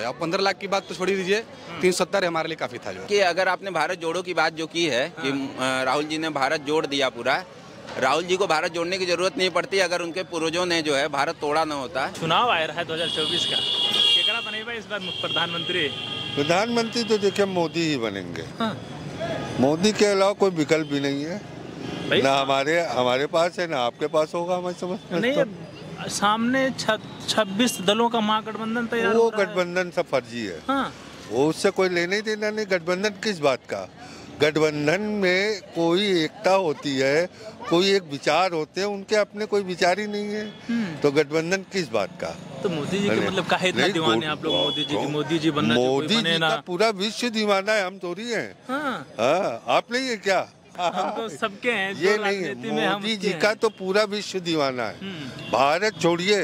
अब 15 लाख की बात तो छोड़ ही दीजिए, 370 हमारे लिए काफी था। जो कि अगर आपने भारत जोड़ो की बात जो की है कि राहुल जी ने भारत जोड़ दिया पूरा, राहुल जी को भारत जोड़ने की जरूरत नहीं पड़ती अगर उनके पूर्वजों ने जो है भारत तोड़ा न होता। चुनाव आ रहा है 2024 का, केकड़ा बनेगा इस बार प्रधानमंत्री? प्रधानमंत्री तो देखिए मोदी ही बनेंगे। मोदी के अलावा कोई विकल्प भी नहीं है, ना हमारे पास है ना आपके पास होगा। मैं समझता नहीं, सामने 26 दलों का महागठबंधन तैयार हो रहा है। वो गठबंधन सब फर्जी है। वो उससे कोई लेने ही देना नहीं। गठबंधन किस बात का? गठबंधन में कोई एकता होती है, कोई एक विचार होते हैं, उनके अपने कोई विचार ही नहीं है, तो गठबंधन किस बात का? तो मोदी जी के मतलब काहे इतना दीवाने आप लोग मोदी जी की? मोदी जी बनना, मोदी जी का पूरा विश्व दीवाना है, हम थोड़ी हैं। आप नहीं है क्या? हम तो सबके हैं, ये नहीं है, मोदी जी का तो पूरा विश्व दीवाना है। भारत छोड़िए,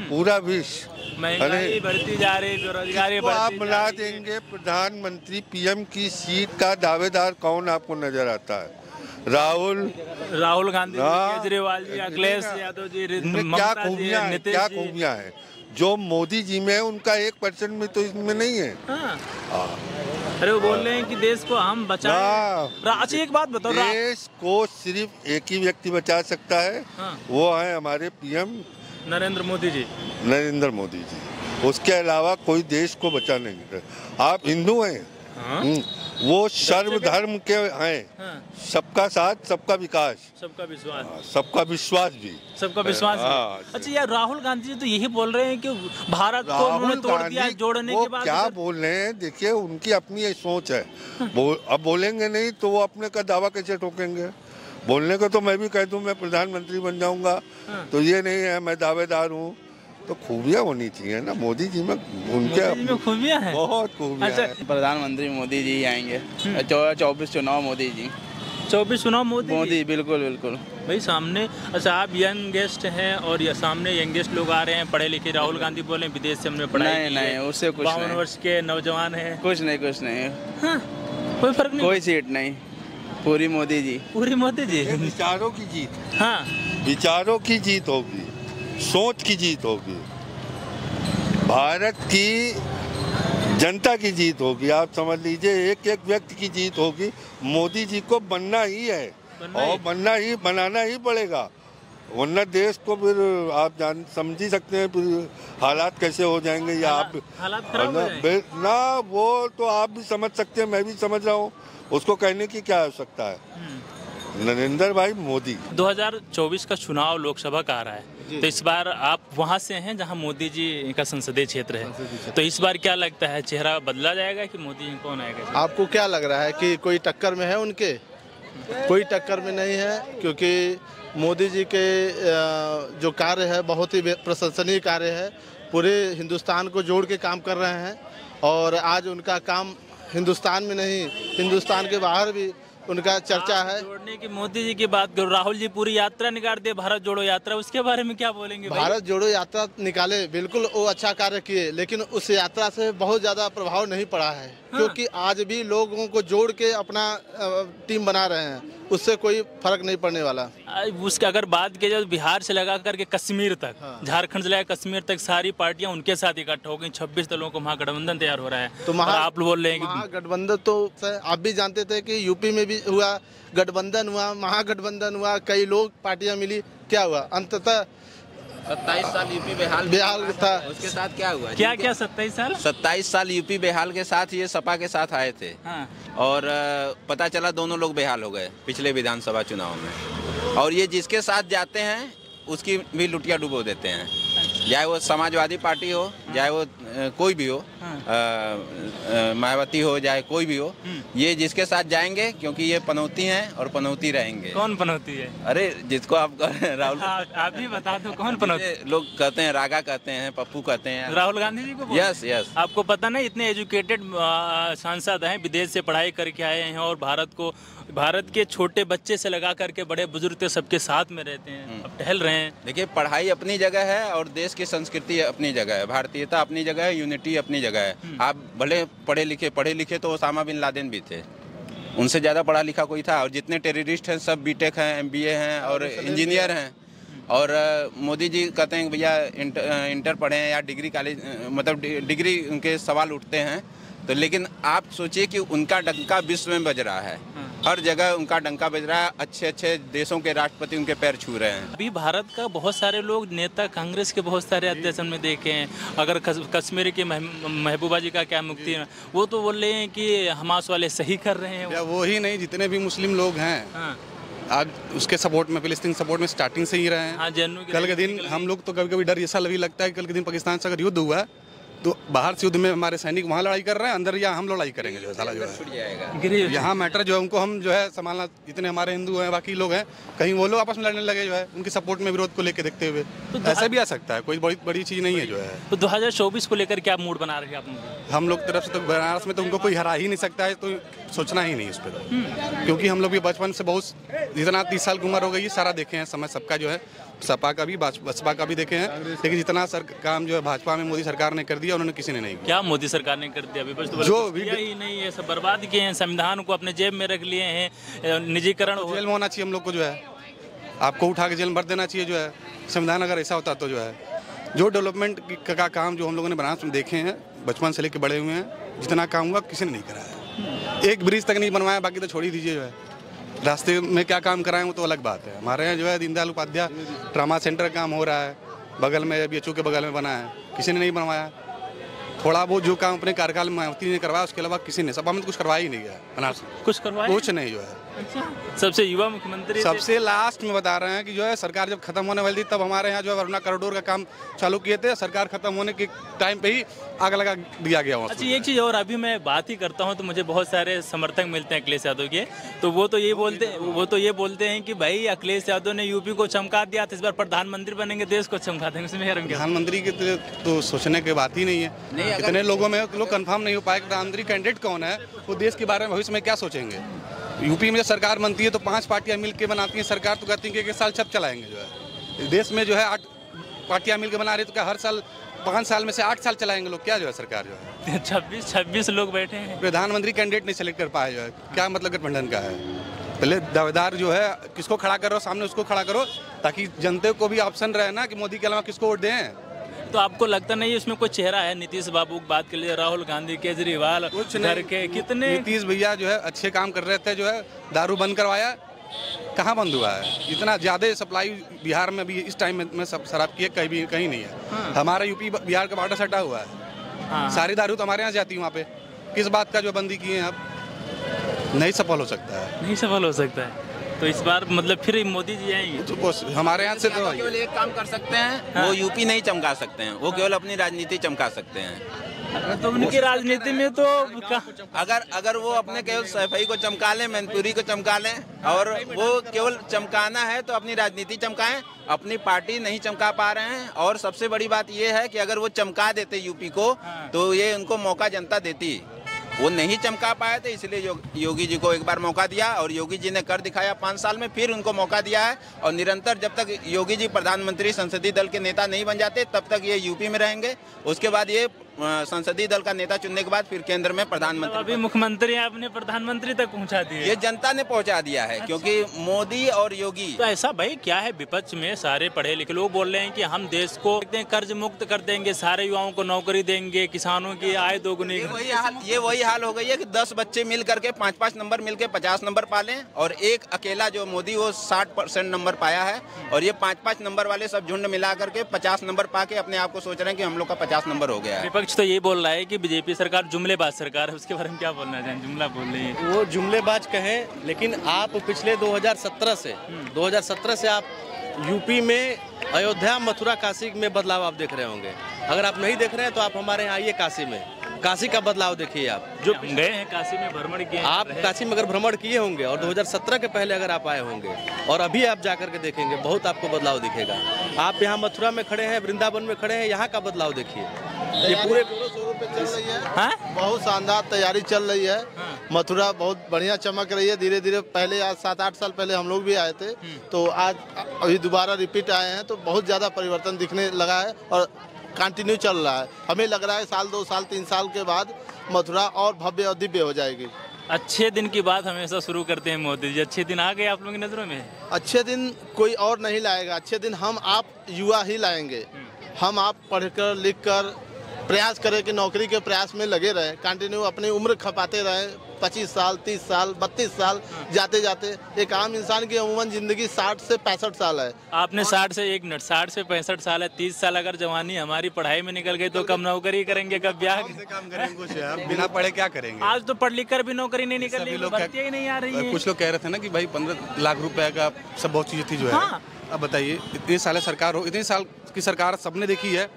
पूरा विश्व। महंगाई बढ़ती जा रही, बेरोजगारी बढ़ती आप बना देंगे प्रधानमंत्री पीएम की सीट का दावेदार कौन आपको नजर आता है? राहुल गांधी, केजरीवाल जी, अखिलेश यादव जी, क्या खूबियां हैं जो मोदी जी में है, उनका 1% में तो इसमें नहीं है। अरे वो बोल रहे हैं कि देश को हम बचाएं। अच्छा एक बात बताओ, देश को सिर्फ एक ही व्यक्ति बचा सकता है, वो है हमारे पीएम नरेंद्र मोदी जी। उसके अलावा कोई देश को बचा नहीं सकता। आप हिंदू हैं, वो सर्वधर्म के हैं, सबका साथ सबका विकास, सबका विश्वास भी। अच्छा यार, राहुल गांधी जी तो यही बोल रहे हैं कि भारत को उन्होंने तोड़ दिया जोड़ने के बाद। क्या बोल रहे हैं? देखिए उनकी अपनी एक सोच है। अब बोलेंगे नहीं तो वो अपने का दावा कैसे ठोकेंगे? बोलने को तो मैं भी कह दूं मैं प्रधानमंत्री बन जाऊंगा, तो ये नहीं है मैं दावेदार हूँ। तो खूबियाँ होनी चाहिए ना मोदी जी में, उनके खूबियाँ हैं, बहुत खूबियाँ हैं। प्रधानमंत्री मोदी जी आएंगे। 24 चुनाव मोदी जी। 24 चुनाव मोदी? बिल्कुल भाई सामने। अच्छा आप यंग गेस्ट हैं और ये सामने यंगेस्ट लोग आ रहे हैं, पढ़े लिखे। राहुल गांधी बोले विदेश से हमने पढ़ाई नहीं, उससे कुछ 52 वर्ष के नौजवान है। कुछ नहीं कोई फर्क नहीं, कोई सीट नहीं, पूरी मोदी जी। विचारों की जीत। विचारों की जीत होगी, सोच की जीत होगी, भारत की जनता की जीत होगी। आप समझ लीजिए एक एक व्यक्ति की जीत होगी। मोदी जी को बनना ही है और बनाना ही पड़ेगा, वरना देश को फिर आप समझ ही सकते हैं फिर हालात कैसे हो जाएंगे। या आप ना वो तो आप भी समझ सकते हैं, मैं भी समझ रहा हूँ, उसको कहने की क्या आवश्यकता है। नरेंद्र भाई मोदी। 2024 का चुनाव लोकसभा का आ रहा है, तो इस बार आप वहां से हैं जहां मोदी जी का संसदीय क्षेत्र है, तो इस बार क्या लगता है चेहरा बदला जाएगा कि मोदी जी कौन आएगा? आपको क्या लग रहा है कि कोई टक्कर में है उनके? कोई टक्कर में नहीं है, क्योंकि मोदी जी के जो कार्य है बहुत ही प्रशंसनीय कार्य है। पूरे हिंदुस्तान को जोड़ के काम कर रहे हैं और आज उनका काम हिंदुस्तान में नहीं, हिंदुस्तान के बाहर भी उनका चर्चा है। जोड़ने की मोदी जी की बात करो, राहुल जी पूरी यात्रा निकाल दिए, भारत जोड़ो यात्रा, उसके बारे में क्या बोलेंगे? भारत जोड़ो यात्रा निकाले, बिल्कुल वो अच्छा कार्य किए, लेकिन उस यात्रा से बहुत ज्यादा प्रभाव नहीं पड़ा है। क्योंकि आज भी लोगों को जोड़ के अपना टीम बना रहे हैं, उससे कोई फर्क नहीं पड़ने वाला। उसके अगर बात की जाए बिहार से लगा करके कश्मीर तक, झारखंड से लगा कश्मीर तक सारी पार्टियां उनके साथ इकट्ठा हो गई। 26 दलों को महागठबंधन तैयार हो रहा है, तो आप बोल रहे हैं कि महागठबंधन तो आप भी जानते थे कि यूपी में भी हुआ, गठबंधन हुआ, महागठबंधन हुआ, कई लोग पार्टियां मिली, क्या हुआ? अंततः 27 साल यूपी बेहाल था। उसके साथ क्या हुआ? क्या 27 साल यूपी बेहाल के साथ ये सपा के साथ आए थे। और पता चला दोनों लोग बेहाल हो गए पिछले विधानसभा चुनाव में। और ये जिसके साथ जाते हैं उसकी भी लुटिया डुबो देते हैं, चाहे वो समाजवादी पार्टी हो, चाहे वो कोई भी हो, मायावती हो, चाहे कोई भी हो, ये जिसके साथ जाएंगे क्योंकि ये पनौती हैं और पनौती रहेंगे। कौन पनौती है? अरे जिसको आप राहुल आप भी बता दो कौन पनौती? लोग कहते हैं, रागा कहते हैं, पप्पू कहते हैं, राहुल गांधी जी को। यस। आपको पता नहीं इतने एजुकेटेड सांसद हैं, विदेश से पढ़ाई करके आए हैं और भारत के छोटे बच्चे से लगा करके बड़े बुजुर्ग तक सबके साथ में रहते हैं, अब टहल रहे हैं। देखिए पढ़ाई अपनी जगह है और देश की संस्कृति अपनी जगह है, भारतीयता अपनी जगह है, यूनिटी अपनी जगह है। आप भले पढ़े लिखे तो ओसामा बिन लादेन भी थे, उनसे ज़्यादा पढ़ा लिखा कोई था? और जितने टेररिस्ट हैं सब बीटेक हैं, MBA हैं और इंजीनियर हैं और मोदी जी कहते हैं कि भैया इंटर पढ़े हैं या डिग्री कॉलेज मतलब डिग्री उनके सवाल उठते हैं, तो लेकिन आप सोचिए कि उनका डंका विश्व में बज रहा है, हर जगह उनका डंका बज रहा है, अच्छे अच्छे देशों के राष्ट्रपति उनके पैर छू रहे हैं। अभी भारत का बहुत सारे लोग नेता कांग्रेस के बहुत सारे अध्यक्ष हमने देखे हैं। अगर कश्मीर की महबूबा जी का क्या मुक्ति है, वो तो बोल रहे हैं कि हमास वाले सही कर रहे हैं। वो ही नहीं, जितने भी मुस्लिम लोग हैं आज उसके सपोर्ट में, फिलिस्तीन सपोर्ट में स्टार्टिंग से ही रहे हैं। कल के दिन हम लोग तो कभी कभी डर ऐसा भी लगता है, कल के दिन पाकिस्तान से अगर युद्ध हुआ तो बाहर से युद्ध में हमारे सैनिक वहाँ लड़ाई कर रहे हैं, अंदर या हम लड़ाई करेंगे जो है साला जो है यहाँ मैटर जो है उनको हम जो है संभालना, जितने हमारे हिंदू हैं बाकी लोग हैं, कहीं वो लोग आपस में लड़ने लगे जो है उनके सपोर्ट में विरोध को लेकर देखते हुए, तो ऐसा भी आ सकता है, कोई बड़ी चीज़ नहीं है जो है। तो 2024 को लेकर क्या मूड बना रहे हैं आप? हम लोग तरफ से तो बनारस में तो उनको कोई हरा ही नहीं सकता है, तो सोचना ही नहीं उस पर, क्योंकि हम लोग भी बचपन से बहुत, जितना 30 साल की उम्र हो गई सारा देखे हैं समय सबका जो है, सपा का भी बसपा का भी देखे हैं, लेकिन जितना काम जो है भाजपा में मोदी सरकार ने कर दिया उन्होंने किसी ने नहीं किया। क्या मोदी सरकार ने कर दिया? विपक्ष तो जो भी ही नहीं है, सब बर्बाद किए हैं, संविधान को अपने जेब में रख लिए हैं, निजीकरण जेल में होना चाहिए हम लोग को जो है, आपको उठा के जेल में भर देना चाहिए जो है। संविधान अगर ऐसा होता तो जो है जो डेवलपमेंट का काम जो हम लोगों ने बनारस में देखे हैं बचपन से लेकर बड़े हुए हैं, जितना काम हुआ किसी ने नहीं करा है। एक ब्रिज तक नहीं बनवाया, बाकी तो छोड़ ही दीजिए जो है। रास्ते में क्या काम कराएं वो तो अलग बात है। हमारे यहाँ जो है दीनदयाल उपाध्याय ट्रामा सेंटर का काम हो रहा है, बगल में BHU के बगल में बना है, किसी ने नहीं बनवाया। थोड़ा बहुत जो काम अपने कार्यकाल में मायावती ने करवाया, उसके अलावा किसी ने सपा में कुछ करवाया ही नहीं है। बनारस कुछ करवाया कुछ नहीं जो है। अच्छा, सबसे युवा मुख्यमंत्री सबसे लास्ट में बता रहे हैं कि जो है सरकार जब खत्म होने वाली थी तब हमारे यहाँ जो है वरुणा कॉरिडोर का काम चालू किए थे, सरकार खत्म होने के टाइम पे ही आग लगा दिया गया। अच्छा, एक चीज़ और, अभी मैं बात ही करता हूँ तो मुझे बहुत सारे समर्थक मिलते हैं अखिलेश यादव के, तो वो तो ये बोलते हैं कि भाई अखिलेश यादव ने यूपी को चमका दिया था, इस बार प्रधानमंत्री बनेंगे, देश को चमका देंगे। उसमें प्रधानमंत्री की तो सोचने की बात ही नहीं है। इतने लोगों में लोग कंफर्म नहीं हो पाए प्रधानमंत्री कैंडिडेट कौन है, वो देश के बारे में भविष्य में क्या सोचेंगे। यूपी में जब सरकार बनती है तो 5 पार्टियां मिलकर बनाती हैं सरकार, तो कहती हैं कि 1 साल छप चलाएंगे जो है। देश में जो है 8 पार्टियां मिलकर बना रही, तो क्या हर साल 5 साल में से 8 साल चलाएंगे लोग? क्या जो है सरकार जो है 26 लोग बैठे हैं, प्रधानमंत्री कैंडिडेट नहीं सेलेक्ट कर पाए जो है। क्या मतलब गठबंधन का है? पहले दावेदार जो है किसको खड़ा करो सामने, उसको खड़ा करो, ताकि जनता को भी ऑप्शन रहे ना कि मोदी के अलावा किसको वोट दें। तो आपको लगता नहीं इसमें कोई चेहरा है? नीतीश बाबू की बात के लिए, राहुल गांधी, केजरीवाल, कुछ घर के कितने, नीतीश भैया जो है अच्छे काम कर रहे थे, जो है दारू बंद करवाया, कहाँ बंद हुआ है? इतना ज़्यादा सप्लाई बिहार में भी इस टाइम में सब शराब की कहीं नहीं है। हमारा यूपी बिहार का बॉर्डर सटा हुआ है, सारी दारू तो हमारे यहाँ जाती है, वहाँ पे किस बात का जो बंदी किए हैं अब नहीं सफल हो सकता है, नहीं सफल हो सकता है। तो इस बार मतलब फिर मोदी जी आएंगे तो हमारे यहाँ से तो केवल एक काम कर सकते हैं, वो यूपी नहीं चमका सकते हैं, वो केवल अपनी राजनीति चमका सकते हैं। तो उनकी राजनीति में तो अगर वो अपने केवल सफाई को चमका लें, मैनपुरी को चमका लें, और वो केवल चमकाना है तो अपनी राजनीति चमकाएं, अपनी पार्टी नहीं चमका पा रहे हैं। और सबसे बड़ी बात ये है कि अगर वो चमका देते यूपी को तो ये उनको मौका जनता देती, वो नहीं चमका पाए थे, इसलिए योगी जी को एक बार मौका दिया और योगी जी ने कर दिखाया 5 साल में, फिर उनको मौका दिया है। और निरंतर जब तक योगी जी प्रधानमंत्री संसदीय दल के नेता नहीं बन जाते तब तक ये यूपी में रहेंगे, उसके बाद ये संसदीय दल का नेता चुनने के बाद फिर केंद्र में प्रधानमंत्री। अभी मुख्यमंत्री आपने प्रधानमंत्री तक पहुंचा दिया, ये जनता ने पहुंचा दिया है। क्योंकि मोदी और योगी तो ऐसा भाई क्या है, विपक्ष में सारे पढ़े लिखे लोग बोल रहे हैं कि हम देश को कर्ज मुक्त कर देंगे, सारे युवाओं को नौकरी देंगे, किसानों की आय दोगुनी। ये वही हाल हो गई है कि 10 बच्चे मिल करके 5-5 नंबर मिलके 50 नंबर पालें, और एक अकेला जो मोदी वो 60% नंबर पाया है, और ये 5-5 नंबर वाले सब झुंड मिला करके 50 नंबर पाके अपने आप को सोच रहे हैं कि हम लोग का 50 नंबर हो गया है। विपक्ष तो ये बोल रहा है कि बीजेपी सरकार जुमलेबाज सरकार है, उसके बारे में क्या बोलना चाहें? जुमला बोल रही है, वो जुमलेबाज कहें, लेकिन आप पिछले 2017 से आप यूपी में अयोध्या, मथुरा, काशी में बदलाव आप देख रहे होंगे। अगर आप नहीं देख रहे हैं तो आप हमारे यहाँ आइए, काशी का बदलाव देखिए। आप जो गए हैं काशी में, भ्रमण किए, आप काशी में अगर भ्रमण किए होंगे और 2017 के पहले अगर आप आए होंगे और अभी आप जाकर के देखेंगे, बहुत आपको बदलाव दिखेगा। आप यहाँ मथुरा में खड़े हैं, वृंदावन में खड़े हैं, यहाँ का बदलाव देखिए। ये पूरे शोरूम पे चल रही है, बहुत शानदार तैयारी चल रही है। मथुरा बहुत बढ़िया चमक रही है धीरे धीरे। पहले आज 7-8 साल पहले हम लोग भी आए थे, तो आज अभी दोबारा रिपीट आए हैं, तो बहुत ज़्यादा परिवर्तन दिखने लगा है और कंटिन्यू चल रहा है। हमें लग रहा है 1 साल, 2 साल, 3 साल के बाद मथुरा और भव्य और दिव्य हो जाएगी। अच्छे दिन की बात हमेशा शुरू करते हैं मोदी जी। अच्छे दिन आ गए आप लोगों की नज़रों में? अच्छे दिन कोई और नहीं लाएगा, अच्छे दिन हम आप युवा ही लाएंगे। हम आप पढ़कर लिखकर प्रयास करें कि नौकरी के प्रयास में लगे रहें, कंटिन्यू अपनी उम्र खपाते रहें। 25 साल, 30 साल, 32 साल जाते जाते एक आम इंसान की अमूमन ज़िंदगी 60 से 65 साल है। आपने 60 से 65 साल है, 30 साल अगर जवानी हमारी पढ़ाई में निकल गई तो कब नौकरी करेंगे, कब ब्याह काम करेंगे? कुछ है, बिना पढ़े क्या करेंगे? आज तो पढ़ लिख कर भी नौकरी नहीं निकल रही, भर्तियां ही नहीं आ रही है। कुछ लोग कह रहे थे ना कि भाई 15 लाख रुपए का सब बहुत चीज़ें थी जो है। अब बताइए, इतने साल सरकार हो, इतने साल की सरकार सबने देखी है,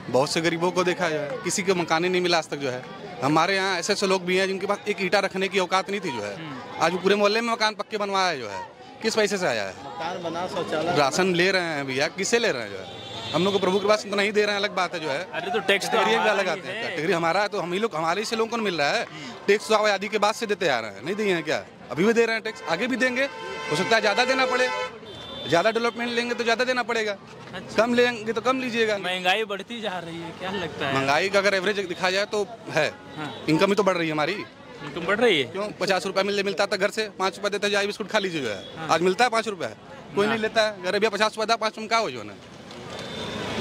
बहुत से गरीबों को देखा जो है, किसी को मकान ही नहीं मिला आज तक जो है। हमारे यहाँ ऐसे ऐसे लोग भी हैं जिनके पास एक ईंटा रखने की औकात नहीं थी जो है, आज वो पूरे मोहल्ले में मकान पक्के बनवाया है जो है। किस पैसे से आया है? मकान बना, शौचालय, राशन ले रहे हैं भैया, किससे ले रहे हैं जो है? हम लोग को प्रभु के पास इतना ही दे रहे हैं, अलग बात है जो है। अरे तो टैक्स तो अलग आते हैं, कैटेगरी हमारा है तो हम ही लोग, हमारे से लोगों को मिल रहा है टैक्स। तो आबादी के बाद से देते आ रहे हैं, नहीं दिए हैं क्या? अभी भी दे रहे हैं टैक्स, आगे भी देंगे। हो सकता है ज़्यादा देना पड़े, ज़्यादा डेवलपमेंट लेंगे तो ज़्यादा देना पड़ेगा। अच्छा। कम लेंगे तो कम लीजिएगा। महंगाई बढ़ती जा रही है, क्या लगता है? महंगाई का अगर एवरेज दिखा जाए तो है। इनकम ही तो बढ़ रही है हमारी। इनकम बढ़ रही है क्यों? 50 रुपये मिलता था घर से, 5 रुपये देते जाए बिस्कुट खा लीजिए जो है। आज मिलता है 5 रुपये, कोई नहीं लेता है। घर भैया 50 रुपये था, 5 रुपये का हो जो है,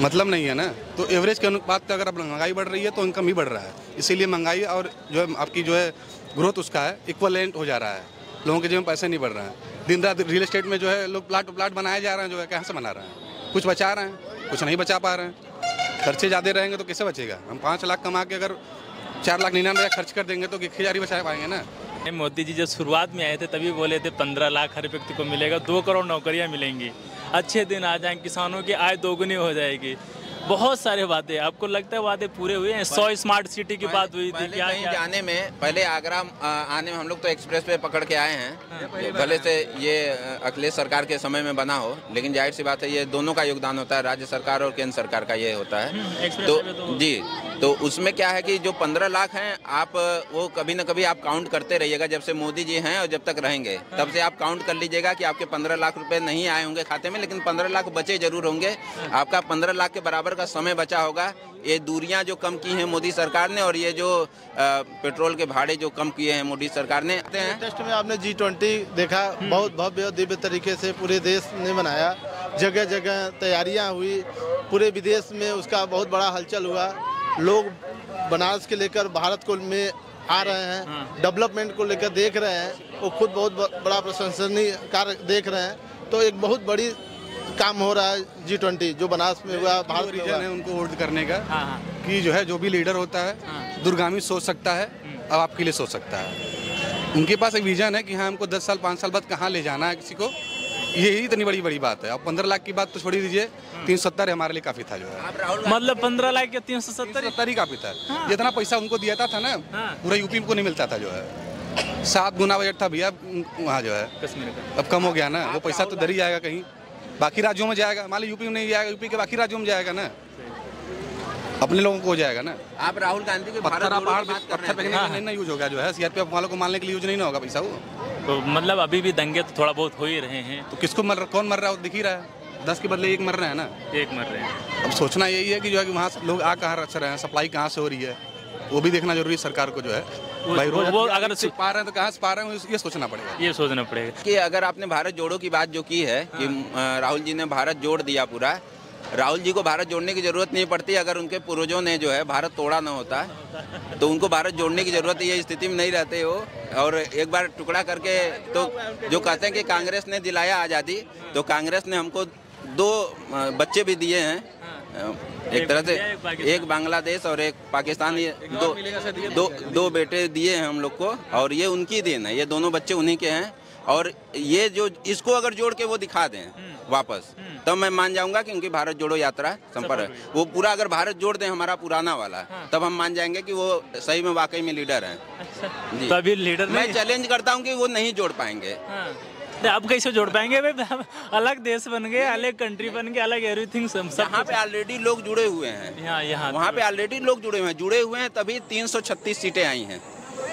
मतलब नहीं है ना। तो एवरेज के अनुपात अगर अब महंगाई बढ़ रही है तो इनकम ही बढ़ रहा है। इसीलिए महंगाई और जो है आपकी जो है ग्रोथ उसका है इक्वलेंट हो जा रहा है। लोगों के जेब में पैसे नहीं बढ़ रहे हैं। दिन रात रियल एस्टेट में जो है लोग प्लाट बनाए जा रहे हैं जो है, कहाँ से बना रहे हैं? कुछ बचा रहे हैं, कुछ नहीं बचा पा रहे हैं। खर्चे ज़्यादा रहेंगे तो कैसे बचेगा? हम 5 लाख कमा के अगर 4,99,000 खर्च कर देंगे तो 1,000 बचा पाएंगे ना। मोदी जी जब शुरुआत में आए थे तभी बोले थे 15 लाख हर व्यक्ति को मिलेगा, 2 करोड़ नौकरियां मिलेंगी, अच्छे दिन आ जाएंगे, किसानों की आय दोगुनी हो जाएगी। बहुत सारे वादे, आपको लगता है वादे पूरे हुए हैं? 100 स्मार्ट सिटी की बात हुई थी क्या? जाने में पहले आगरा आने में हम लोग तो एक्सप्रेस वे पकड़ के आए हैं। भले से ये अखिलेश सरकार के समय में बना हो, लेकिन जाहिर सी बात है ये दोनों का योगदान होता है, राज्य सरकार और केंद्र सरकार का ये होता है। तो जी, तो उसमें क्या है कि जो 15 लाख हैं, आप वो कभी न कभी आप काउंट करते रहिएगा। जब से मोदी जी हैं और जब तक रहेंगे तब से आप काउंट कर लीजिएगा कि आपके 15 लाख रुपए नहीं आए होंगे खाते में, लेकिन 15 लाख बचे जरूर होंगे। आपका 15 लाख के बराबर का समय बचा होगा। ये दूरियां जो कम की हैं मोदी सरकार ने, और ये जो पेट्रोल के भाड़े जो कम किए हैं मोदी सरकार ने। टेस्ट में आपने G20 देखा, बहुत भव्य और दिव्य तरीके से पूरे देश ने मनाया। जगह जगह तैयारियां हुई, पूरे विदेश में उसका बहुत बड़ा हलचल हुआ। लोग बनारस के लेकर भारत को में आ रहे हैं, डेवलपमेंट को लेकर देख रहे हैं, वो खुद बहुत बड़ा प्रशंसनीय कार्य देख रहे हैं। तो एक बहुत बड़ी काम हो रहा है G20 जो बनारस में हुआ, भारत में हुआ है। उनको वोट करने का कि जो है जो भी लीडर होता है दूरगामी सोच सकता है, अब आपके लिए सोच सकता है। उनके पास एक विजन है कि हाँ हमको 10 साल 5 साल बाद कहाँ ले जाना है किसी को, यही इतनी बड़ी बात है। अब 15 लाख की बात तो छोड़ दीजिए, 370 हमारे लिए काफी था जो है। मतलब 15 लाख के 370 ही काफी था। जितना पैसा उनको दिया था ना, पूरा यूपी को नहीं मिलता था जो है। 7 गुना बजट था भैया वहाँ जो है, कश्मीर का। अब कम हो गया ना। वो पैसा तो दर ही जाएगा, कहीं बाकी राज्यों में जाएगा। मान लो यूपी में नहीं जाएगा, यूपी के बाकी राज्यों में जाएगा ना, अपने लोगों को हो जाएगा ना। आप राहुल गांधी के पत्थर नहीं यूज होगा जो है, सीआरपीएफ वालों को मारने के लिए यूज नहीं होगा पैसा वो। तो मतलब अभी भी दंगे तो थोड़ा बहुत हो ही रहे हैं। तो किसको कौन मर रहा है वो दिख ही रहा है। 10 के बदले 1 मर रहे हैं ना, 1 मर रहे हैं। अब सोचना यही है कि जो है कि वहाँ लोग आ कहाँ रख रहे हैं, सप्लाई कहाँ से हो रही है, वो भी देखना जरूरी है सरकार को जो है। भाई वो अगर पा रहे हैं तो कहाँ से पा रहे हैं, ये सोचना पड़ेगा। ये सोचना पड़ेगा कि अगर आपने भारत जोड़ो की बात जो की है कि राहुल जी ने भारत जोड़ दिया पूरा, राहुल जी को भारत जोड़ने की जरूरत नहीं पड़ती। अगर उनके पूर्वजों ने जो है भारत तोड़ा ना होता तो उनको भारत जोड़ने की जरूरत, ये स्थिति में नहीं रहते हो। और एक बार टुकड़ा करके, तो जो कहते हैं कि कांग्रेस ने दिलाया आज़ादी, तो कांग्रेस ने हमको 2 बच्चे भी दिए हैं, एक तरह से एक बांग्लादेश और एक पाकिस्तान, ये दो बेटे दिए हैं हम लोग को, और ये उनकी देन है। ये दोनों बच्चे उन्हीं के हैं। और ये जो इसको अगर जोड़ के वो दिखा दें वापस, तब मैं मान जाऊंगा कि उनकी भारत जोड़ो यात्रा संपर्क है। वो पूरा अगर भारत जोड़ दें हमारा पुराना वाला, तब हम मान जाएंगे कि वो सही में वाकई में लीडर हैं। जी। तभी लीडर मैं चैलेंज करता हूँ कि वो नहीं जोड़ पाएंगे। अब कैसे जोड़ पाएंगे भाई? अलग देश बन गए, अलग कंट्री बन गए, अलग एवरीथिंग। यहाँ पे ऑलरेडी लोग जुड़े हुए हैं, यहाँ वहाँ पे ऑलरेडी लोग जुड़े हुए हैं, तभी 336 सीटें आई हैं।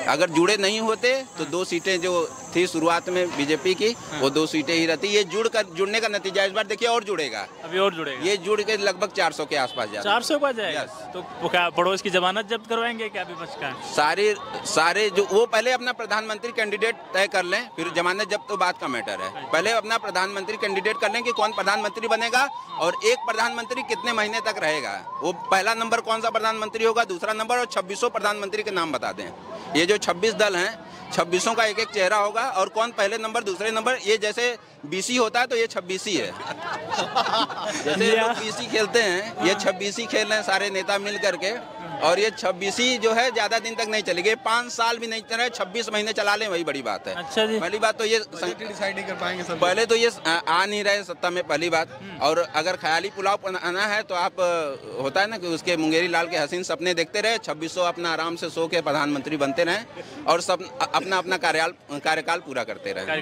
अगर जुड़े नहीं होते तो 2 सीटें जो थी शुरुआत में बीजेपी की, वो 2 सीटें ही रहती। ये जुड़ने का नतीजा इस बार देखिए और जुड़ेगा, अभी और जुड़ेगा। ये जुड़ के लगभग 400 के आसपास जाएगा। 400 का जाएगा। तो क्या पड़ोस की जमानत जब्त करवाएंगे क्या विपक्ष का? सारे जो वो पहले अपना प्रधानमंत्री कैंडिडेट तय कर लें, फिर जमानत जब्त तो बात का मैटर है। पहले अपना प्रधानमंत्री कैंडिडेट कर लें कि कौन प्रधानमंत्री बनेगा और एक प्रधानमंत्री कितने महीने तक रहेगा। वो पहला नंबर कौन सा प्रधानमंत्री होगा, दूसरा नंबर, और 26 प्रधानमंत्री के नाम बता दें। ये जो 26 दल हैं, 26 का एक चेहरा होगा और कौन पहले नंबर, दूसरे नंबर, ये जैसे बीसी होता है तो ये 26 है। जैसे लोग बीसी खेलते हैं, ये 26 खेल रहे हैं सारे नेता मिल करके, और ये 26 जो है ज्यादा दिन तक नहीं चलेगी, 5 साल भी नहीं चले, 26 महीने चला लें, वही बड़ी बात है। अच्छा जी। पहली बात तो ये डिसाइड नहीं कर पाएंगे सब। पहले तो ये आ नहीं रहे सत्ता में, पहली बात। और अगर ख्याली पुलाव बनाना है तो आप होता है ना कि उसके मुंगेरी लाल के हसीन सपने देखते रहे, 26 अपना आराम से सो के प्रधानमंत्री बनते रहे और सब अपना अपना कार्यकाल पूरा करते रहे।